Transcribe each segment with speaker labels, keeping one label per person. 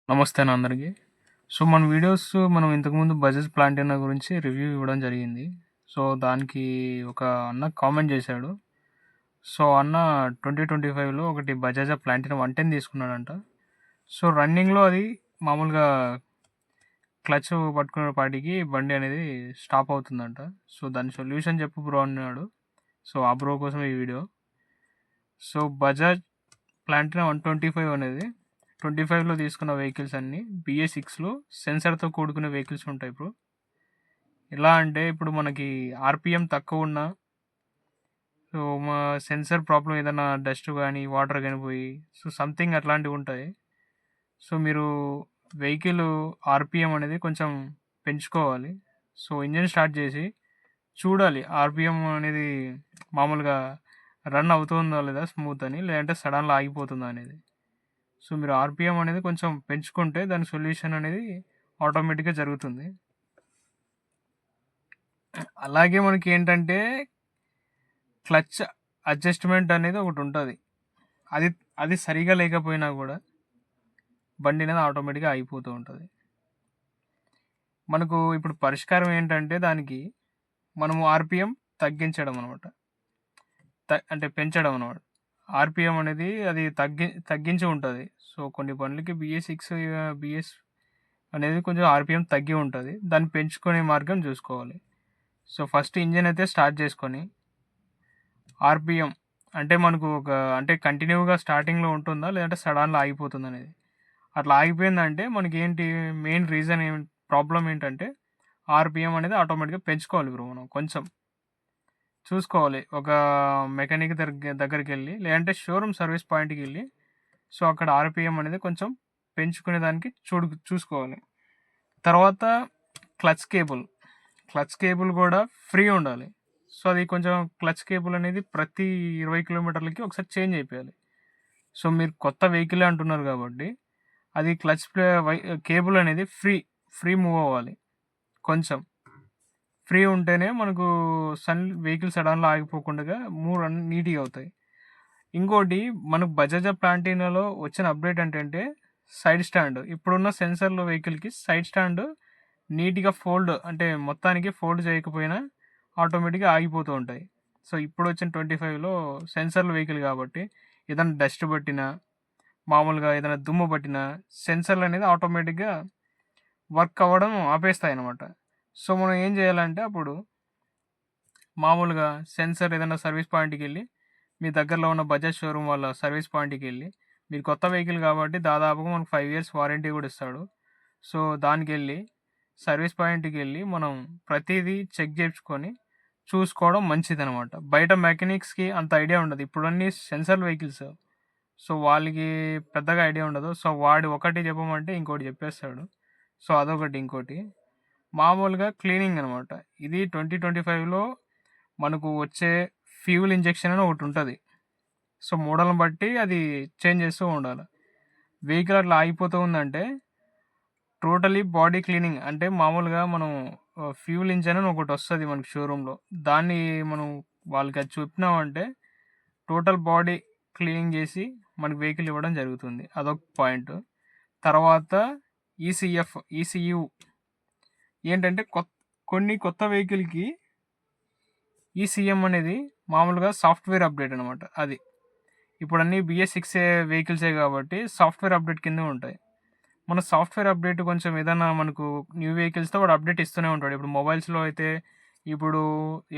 Speaker 1: నమస్తే అన్న అందరికీ. సో, మన వీడియోస్ మనం ఇంతకుముందు బజాజ్ ప్లాటినా గురించి రివ్యూ ఇవ్వడం జరిగింది. సో, దానికి ఒక అన్న కామెంట్ చేశాడు. సో, అన్న 2025లో ఒకటి బజాజ్ ప్లాటినా 110 తీసుకున్నాడంట. సో, రన్నింగ్‌లో అది మామూలుగా క్లచ్ పట్టుకునే పాటికి బండి అనేది స్టాప్ అవుతుందంట. సో, దాని సొల్యూషన్ చెప్పు బ్రో అన్నాడు. సో, ఆ బ్రో కోసం ఈ వీడియో. సో, బజాజ్ ప్లాటినా 125 అనేది 25లో తీసుకున్న వెహికల్స్ అన్నీ BS6లో సెన్సార్తో కూడుకునే వెహికల్స్ ఉంటాయి బ్రో. ఎలా అంటే ఇప్పుడు మనకి ఆర్పిఎం తక్కువ ఉన్నా, సో మా సెన్సార్ ప్రాబ్లం ఏదైనా డస్ట్ కానీ వాటర్ కానీ పోయి సో సంథింగ్ అట్లాంటివి ఉంటాయి. సో మీరు వెహికల్ ఆర్పిఎం అనేది కొంచెం పెంచుకోవాలి. సో ఇంజన్ స్టార్ట్ చేసి చూడాలి ఆర్పిఎం అనేది మామూలుగా రన్ అవుతుందా లేదా స్మూత్ అని, లేదంటే సడన్గా ఆగిపోతుందా అనేది. సో మీరు ఆర్పిఎం అనేది కొంచెం పెంచుకుంటే దాని సొల్యూషన్ అనేది ఆటోమేటిక్గా జరుగుతుంది. అలాగే మనకి ఏంటంటే క్లచ్ అడ్జస్ట్మెంట్ అనేది ఒకటి ఉంటుంది. అది అది సరిగా లేకపోయినా కూడా బండి అనేది ఆటోమేటిక్గా అయిపోతూ ఉంటుంది. మనకు ఇప్పుడు పరిష్కారం ఏంటంటే దానికి మనము ఆర్పిఎం తగ్గించడం అనమాట, అంటే పెంచడం అనమాట. ఆర్పిఎం అనేది అది తగ్గించి ఉంటుంది. సో కొన్ని బండ్లకి బిఎస్ అనేది కొంచెం ఆర్పిఎం తగ్గి ఉంటుంది. దాన్ని పెంచుకునే మార్గం చూసుకోవాలి. సో ఫస్ట్ ఇంజిన్ అయితే స్టార్ట్ చేసుకొని ఆర్పిఎం అంటే మనకు అంటే కంటిన్యూగా స్టార్టింగ్లో ఉంటుందా లేదంటే సడన్గా ఆగిపోతుందా అనేది. అట్లా ఆగిపోయిందంటే మనకి ఏంటి మెయిన్ రీజన్ ప్రాబ్లం ఏంటంటే ఆర్పిఎం అనేది ఆటోమేటిక్గా పెంచుకోవాలి బ్రో. మనం కొంచెం చూసుకోవాలి. ఒక మెకానిక్ దగ్గరికి వెళ్ళి లేదంటే షోరూమ్ సర్వీస్ పాయింట్కి వెళ్ళి సో అక్కడ ఆర్పిఎం అనేది కొంచెం పెంచుకునే దానికి చూసుకోవాలి. తర్వాత క్లచ్ కేబుల్ కూడా ఫ్రీ ఉండాలి. సో అది కొంచెం క్లచ్ కేబుల్ అనేది ప్రతి 20 కిలోమీటర్లకి ఒకసారి చేంజ్ అయిపోయాలి. సో మీరు కొత్త వెహికల్ అంటున్నారు కాబట్టి అది కేబుల్ అనేది ఫ్రీ మూవ్ అవ్వాలి. కొంచెం ఫ్రీ ఉంటేనే మనకు వెహికల్ సడన్గా ఆగిపోకుండా మూవ్ అన్నీ నీట్గా అవుతాయి. ఇంకోటి మనకు బజాజ్ ప్లాటినాలో వచ్చిన అప్డేట్ ఏంటంటే సైడ్ స్టాండ్. ఇప్పుడున్న సెన్సర్లో వెహికల్కి సైడ్ స్టాండ్ నీట్గా అంటే మొత్తానికి ఫోల్డ్ చేయకపోయినా ఆటోమేటిక్గా ఆగిపోతూ ఉంటాయి. సో ఇప్పుడు వచ్చిన 25లో సెన్సర్ల వెహికల్ కాబట్టి ఏదైనా డస్ట్ పట్టినా మామూలుగా ఏదైనా దుమ్ము పట్టినా సెన్సర్లు అనేది ఆటోమేటిక్గా వర్క్ అవ్వడం ఆపేస్తాయి అన్నమాట. సో మనం ఏం చేయాలంటే అప్పుడు మామూలుగా సెన్సర్ ఏదైనా సర్వీస్ పాయింట్కి వెళ్ళి మీ దగ్గరలో ఉన్న బజాజ్ షోరూమ్ వాళ్ళ సర్వీస్ పాయింట్కి వెళ్ళి, మీరు కొత్త వెహికల్ కాబట్టి దాదాపుగా మనకు 5 years వారంటీ కూడా ఇస్తాడు. సో దానికి వెళ్ళి సర్వీస్ పాయింట్కి వెళ్ళి మనం ప్రతిదీ చెక్ చేయించుకొని చూసుకోవడం మంచిదనమాట. బయట మెకానిక్స్కి అంత ఐడియా ఉండదు. ఇప్పుడు అన్ని సెన్సర్ వెహికల్స్, సో వాళ్ళకి పెద్దగా ఐడియా ఉండదు. సో వాడు ఒకటి చెప్పమంటే ఇంకోటి చెప్పేస్తాడు. సో అదొకటి. ఇంకోటి మామూలుగా క్లీనింగ్ అనమాట. ఇది 2025లో మనకు వచ్చే ఫ్యూల్ ఇంజెక్షన్ అని ఒకటి ఉంటుంది. సో మోడల్ని బట్టి అది చేంజ్ చేస్తూ ఉండాలి. వెహికల్ అట్లా ఆగిపోతూ ఉందంటే టోటలీ బాడీ క్లీనింగ్ అంటే మామూలుగా మనం ఫ్యూల్ ఇంజన్ అని ఒకటి వస్తుంది మనకి షోరూంలో. దాన్ని మనం వాళ్ళకి అది చూపినామంటే టోటల్ బాడీ క్లీనింగ్ చేసి మనకి వెహికల్ ఇవ్వడం జరుగుతుంది. అదొక పాయింట్. తర్వాత ఈసీయూ ఏంటంటే కొన్ని కొత్త వెహికల్కి ఈసీఎం అనేది మామూలుగా సాఫ్ట్వేర్ అప్డేట్ అనమాట. అది ఇప్పుడు అన్నీ BS6 వెహికల్సే కాబట్టి సాఫ్ట్వేర్ అప్డేట్ కింద ఉంటాయి. మన సాఫ్ట్వేర్ అప్డేట్ కొంచెం ఏదైనా మనకు న్యూ వెహికల్స్తో వాడు అప్డేట్ ఇస్తూనే ఉంటాడు. ఇప్పుడు మొబైల్స్లో అయితే ఇప్పుడు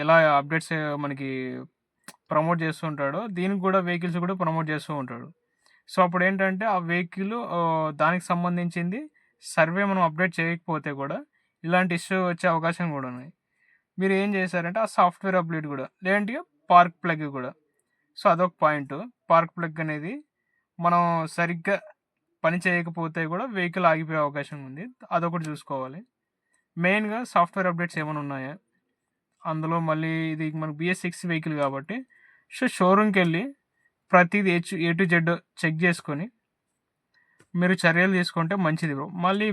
Speaker 1: ఎలా అప్డేట్స్ మనకి ప్రమోట్ చేస్తూ ఉంటాడో దీనికి కూడా వెహికల్స్ కూడా ప్రమోట్ చేస్తూ ఉంటాడు. సో అప్పుడు ఏంటంటే ఆ వెహికల్ దానికి సంబంధించింది సర్వే మనం అప్డేట్ చేయకపోతే కూడా ఇలాంటి ఇష్యూ వచ్చే అవకాశం కూడా ఉన్నాయి. మీరు ఏం చేశారంటే ఆ సాఫ్ట్వేర్ అప్డేట్ కూడా, లేదంటే పార్క్ ప్లగ్ కూడా. సో అదొక పాయింట్. పార్క్ ప్లగ్ అనేది మనం సరిగ్గా పని చేయకపోతే కూడా వెహికల్ ఆగిపోయే అవకాశం ఉంది. అదొకటి చూసుకోవాలి. మెయిన్గా సాఫ్ట్వేర్ అప్డేట్స్ ఏమైనా ఉన్నాయా అందులో. మళ్ళీ ఇది మనకు BS6 వెహికల్ కాబట్టి సో షోరూమ్కి వెళ్ళి ప్రతిదీ A to Z చెక్ చేసుకొని మీరు చర్యలు తీసుకుంటే మంచిది బ్రో. మళ్ళీ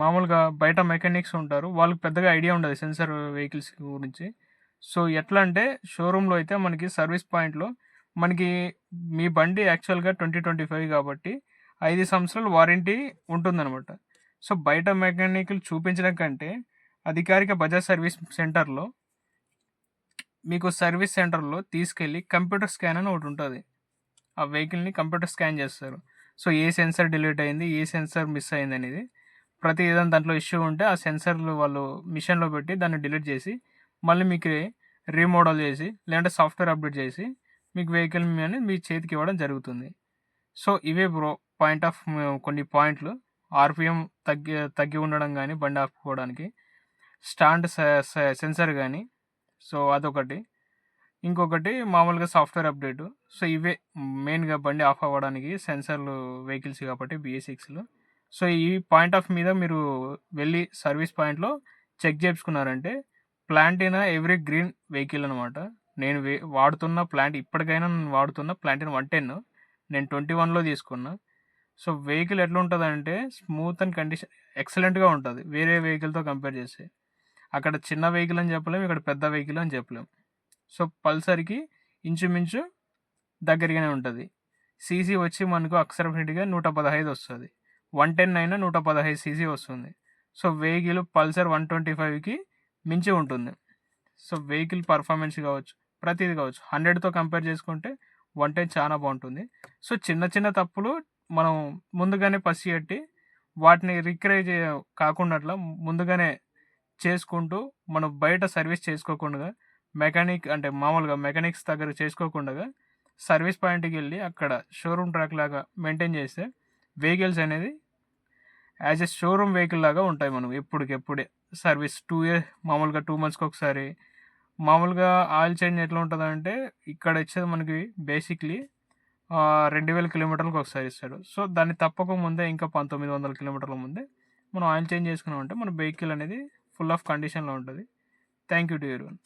Speaker 1: మామూలుగా బయట మెకానిక్స్ ఉంటారు, వాళ్ళకి పెద్దగా ఐడియా ఉండదు సెన్సార్ వెహికల్స్ గురించి. సో ఎట్లా అంటే షోరూంలో అయితే మనకి సర్వీస్ పాయింట్లో మనకి మీ బండి యాక్చువల్గా 2025 కాబట్టి 5 సంవత్సరాలు వారంటీ ఉంటుందన్నమాట. సో, బయట మెకానిక్‌లు చూపించడం కంటే అధికారిక బజాజ్ సర్వీస్ సెంటర్‌లో మీకు సర్వీస్ సెంటర్‌లో తీసుకెళ్ళి కంప్యూటర్ స్కాన్ అని ఒకటుంటది. ఆ వెహికల్‌ని కంప్యూటర్ స్కాన్ చేస్తారు. సో, ఏ సెన్సార్ డిలీట్ అయింది, ఏ సెన్సార్ మిస్ అయిందనేది ప్రతి ఏదైనా దాంట్లో ఇష్యూ ఉంటే ఆ సెన్సార్‌లు వాళ్ళు మిషన్‌లో పెట్టి దాన్ని డిలీట్ చేసి, మళ్ళీ మీకు రీమోడల్ చేసి, లేదంటే సాఫ్ట్‌వేర్ అప్డేట్ చేసి, మీకు వెహికల్ అనేది మీ చేతికి ఇవ్వడం జరుగుతుంది. సో, ఇవే బ్రో పాయింట్ ఆఫ్ కొన్ని పాయింట్లు. ఆర్‌పిఎం తగ్గి ఉండడం గానీ, బండి ఆపుకోవడానికి. స్టాండ్ సెన్సార్ గానీ, సో, అదొకటి. ఇంకొకటి మామూలుగా సాఫ్ట్‌వేర్ అప్డేటు. సో, ఇవే మెయిన్‌గా బండి ఆఫ్ అవ్వడానికి సెన్సార్లు వెహికల్స్ కాబట్టి BS6లు. సో, ఈ పాయింట్ ఆఫ్ మీద మీరు వెళ్ళి సర్వీస్ పాయింట్‌లో చెక్ చేపించుకున్నారంటే ప్లాటినా ఎవరీ గ్రీన్ వెహికల్ అనమాట. నేను వాడుతున్న ఇప్పటికైనా నేను వాడుతున్న ప్లాటినా 110. నేను 21లో తీసుకున్నా. సో, వెహికల్ ఎట్లుంటదంటే స్మూత్ అండ్ కండిషన్ ఎక్సలెంట్‌గా ఉంటది. వేరే వెహికల్‌తో కంపేర్ చేస్తే. అక్కడ చిన్న వెహికల్ అని చెప్పలేం. ఇక్కడ పెద్ద వెహికల్ అని చెప్పలేం. సో, పల్సర్‌కి ఇంచుమించు దగ్గరగానే ఉంటది. సీసీ వచ్చి మనకు అక్షరశః 115 వస్తది. 110 అయినా 115 సీసీ వస్తుంది. సో, వెహికల్ పల్సర్ 125కి మించి ఉంటుంది. సో, వెహికల్ పర్ఫార్మెన్స్ కావచ్చు, ప్రతీది కావచ్చు. 100తో కంపేర్ చేసుకుంటే 110 చాలా బాగుంటుంది. సో, చిన్న చిన్న తప్పులు మనం ముందుగానే పసిగట్టి వాటిని కాకుండాట్ల ముందుగానే చేసుకుంటూ మనం బయట సర్వీస్ చేసుకోకుండా మామూలుగా మెకానిక్స్ దగ్గర చేసుకోకుండగా సర్వీస్ పాయింట్‌కెళ్ళి అక్కడ షోరూమ్ ట్రాక్ లాగా మెయింటైన్ చేస్తే వెహికల్స్ అనేది యాజ్ ఎ షోరూమ్ వెహికల్ లాగా ఉంటాయి మనకు ఎప్పటికెప్పుడే. సర్వీస్ మామూలుగా 2 మంత్స్‌కి ఒకసారి. మామూలుగా ఆయిల్ చేంజ్ ఎట్లా ఉంటదంటే ఇక్కడ ఇచ్చేది మనకి బేసిక్‌లీ 2000 కిలోమీటర్లకు ఒకసారి ఇస్తాడు. సో, దాన్ని తప్పక ముందే ఇంకా 1900 కిలోమీటర్ల ముందే మనం ఆయిల్ చేంజ్ చేసుకున్నామంటే మన వెహికల్ అనేది ఫుల్ ఆఫ్ కండిషన్‌లో ఉంటది. Thank you to everyone.